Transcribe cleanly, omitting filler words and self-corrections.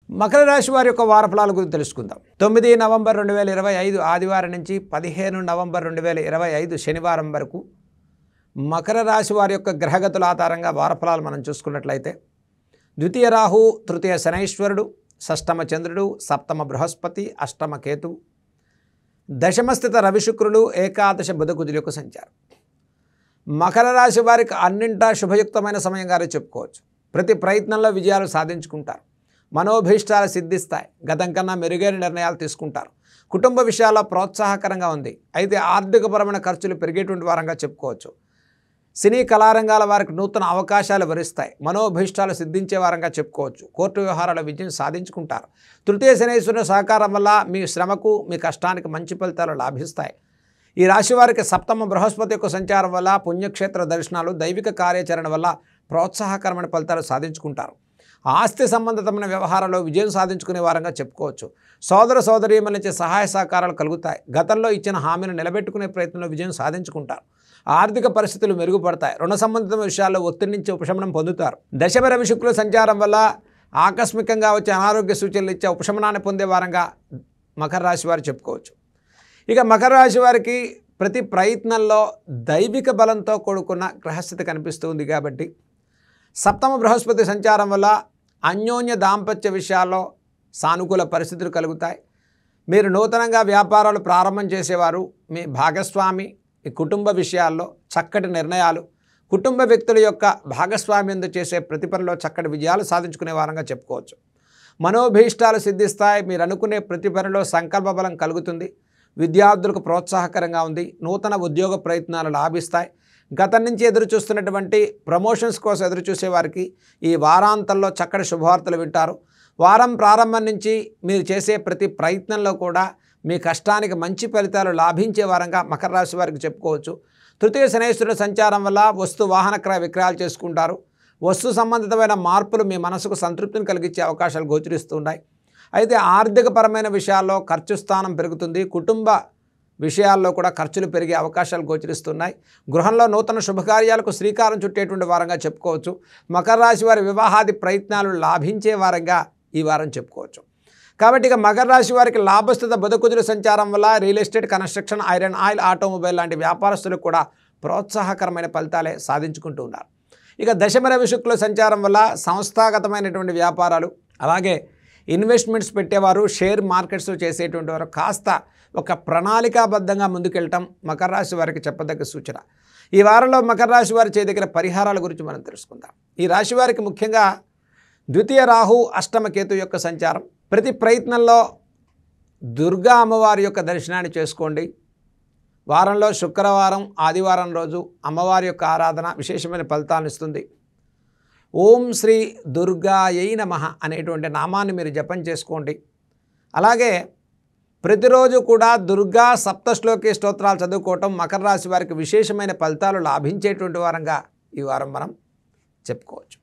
మకర రాశి వారి యొక్క వార ఫలాల గురించి తెలుసుకుందాం. 9 నవంబర్ 2025 ఆదివారం నుంచి 15 నవంబర్ 2025 శనివారం వరకు మకర రాశి వారి యొక్క గ్రహగతుల ఆధారంగా వార ఫలాలు మనం చూసుకున్నట్లయితే ద్వితీయ రాహు, తృతీయ శనైశ్వరుడు, షష్టమ చంద్రుడు, సప్తమ బృహస్పతి, అష్టమ కేతు, దశమస్థిత రవి శుక్రులు, ఏకాదశ బుధ కుజుల యొక్క సంచారం. మకర రాశి వారికి అన్నింటా శుభయుక్తమైన సమయంగానే చెప్పుకోవచ్చు. ప్రతి ప్రయత్నంలో విజయాలు సాధించుకుంటారు. మనోభీష్టాలు సిద్ధిస్తాయి. గతం కన్నా మెరుగైన నిర్ణయాలు తీసుకుంటారు. కుటుంబ విషయాల్లో ప్రోత్సాహకరంగా ఉంది. అయితే ఆర్థికపరమైన ఖర్చులు పెరిగేటువంటి వారంగా చెప్పుకోవచ్చు. సినీ కళారంగాల వారికి నూతన అవకాశాలు వరిస్తాయి. మనోభీష్టాలు సిద్ధించే వారంగా చెప్పుకోవచ్చు. కోర్టు వ్యవహారాల విజయం సాధించుకుంటారు. తృతీయ శనైశ్వరుని సహకారం వల్ల మీ శ్రమకు, మీ కష్టానికి మంచి ఫలితాలు లాభిస్తాయి. ఈ రాశి వారికి సప్తమ బృహస్పతి యొక్క సంచారం వల్ల పుణ్యక్షేత్ర దర్శనాలు, దైవిక కార్యాచరణ వల్ల ప్రోత్సాహకరమైన ఫలితాలు సాధించుకుంటారు. ఆస్తి సంబంధితమైన వ్యవహారాల్లో విజయం సాధించుకునే వారంగా చెప్పుకోవచ్చు. సోదర సోదరీమణుల నుంచి సహాయ సహకారాలు కలుగుతాయి. గతంలో ఇచ్చిన హామీని నిలబెట్టుకునే ప్రయత్నంలో విజయం సాధించుకుంటారు. ఆర్థిక పరిస్థితులు మెరుగుపడతాయి. రుణ సంబంధిత విషయాల్లో ఒత్తిడి నుంచి ఉపశమనం పొందుతారు. దశమ రవి శుక్రుల సంచారం వల్ల ఆకస్మికంగా వచ్చే అనారోగ్య సూచనలు ఇచ్చే ఉపశమనాన్ని పొందే వారంగా మకర రాశి వారు చెప్పుకోవచ్చు. ఇక మకర రాశి వారికి ప్రతి ప్రయత్నంలో దైవిక బలంతో కూడుకున్న గ్రహస్థితి కనిపిస్తుంది. కాబట్టి సప్తమ బృహస్పతి సంచారం వల్ల అన్యోన్య దాంపత్య విషయాల్లో సానుకూల పరిస్థితులు కలుగుతాయి. మీరు నూతనంగా వ్యాపారాలు ప్రారంభం చేసేవారు, మీ భాగస్వామి ఈ కుటుంబ విషయాల్లో చక్కటి నిర్ణయాలు, కుటుంబ వ్యక్తుల యొక్క భాగస్వామ్యంతో చేసే ప్రతి పనిలో చక్కటి విజయాలు సాధించుకునే వారంగా చెప్పుకోవచ్చు. మనోభీష్టాలు సిద్ధిస్తాయి. మీరు అనుకునే ప్రతి పనిలో సంకల్ప బలం కలుగుతుంది. విద్యార్థులకు ప్రోత్సాహకరంగా ఉంది. నూతన ఉద్యోగ ప్రయత్నాలు లాభిస్తాయి. గతం నుంచి ఎదురు చూస్తున్నటువంటి ప్రమోషన్స్ కోసం ఎదురు చూసే వారికి ఈ వారాంతంలో చక్కటి శుభవార్తలు వింటారు. వారం ప్రారంభం నుంచి మీరు చేసే ప్రతి ప్రయత్నంలో కూడా మీ కష్టానికి మంచి ఫలితాలు లాభించే వారంగా మకర రాశి వారికి చెప్పుకోవచ్చు. తృతీయ శనైశ్వరుల సంచారం వల్ల వస్తు వాహన క్రయ విక్రయాలు చేసుకుంటారు. వస్తు సంబంధితమైన మార్పులు మీ మనసుకు సంతృప్తిని కలిగించే అవకాశాలు గోచరిస్తున్నాయి. అయితే ఆర్థికపరమైన విషయాల్లో ఖర్చు స్థానం పెరుగుతుంది. కుటుంబ విషయాల్లో కూడా ఖర్చులు పెరిగే అవకాశాలు గోచరిస్తున్నాయి. గృహంలో నూతన శుభకార్యాలకు శ్రీకారం చుట్టేటువంటి వారంగా చెప్పుకోవచ్చు. మకర రాశి వారి వివాహాది ప్రయత్నాలు లాభించే వారంగా ఈ వారం చెప్పుకోవచ్చు. కాబట్టి ఇక మకర రాశి వారికి లాభస్థిత బుధ కుజుల సంచారం వల్ల real estate, construction, iron, oil, automobile లాంటి వ్యాపారస్తులకు కూడా ప్రోత్సాహకరమైన ఫలితాలే సాధించుకుంటూ ఉన్నారు. ఇక దశమ రవి శుక్రుల సంచారం వల్ల సంస్థాగతమైనటువంటి వ్యాపారాలు, అలాగే ఇన్వెస్ట్మెంట్స్ పెట్టేవారు, షేర్ మార్కెట్స్ చేసేటువంటి వారు కాస్త ఒక ప్రణాళికాబద్ధంగా ముందుకెళ్ళటం మకర రాశి వారికి చెప్పదగ్గ సూచన. ఈ వారంలో మకర రాశి వారి చేయదగిన పరిహారాల గురించి మనం తెలుసుకుందాం. ఈ రాశి వారికి ముఖ్యంగా ద్వితీయ రాహు, అష్టమ కేతు యొక్క సంచారం. ప్రతి ప్రయత్నంలో దుర్గా అమ్మవారి యొక్క దర్శనాన్ని చేసుకోండి. వారంలో శుక్రవారం, ఆదివారం రోజు అమ్మవారి యొక్క ఆరాధన విశేషమైన ఫలితాలను ఇస్తుంది. ఓం శ్రీ దుర్గాయై నమః అనేటువంటి నామాన్ని మీరు జపం చేసుకోండి. అలాగే ప్రతిరోజు కూడా దుర్గా సప్తశ్లోకి స్తోత్రాలు చదువుకోవటం మకర రాశి వారికి విశేషమైన ఫలితాలు లాభించేటువంటి వారంగా ఈ వారం మనం చెప్పుకోవచ్చు.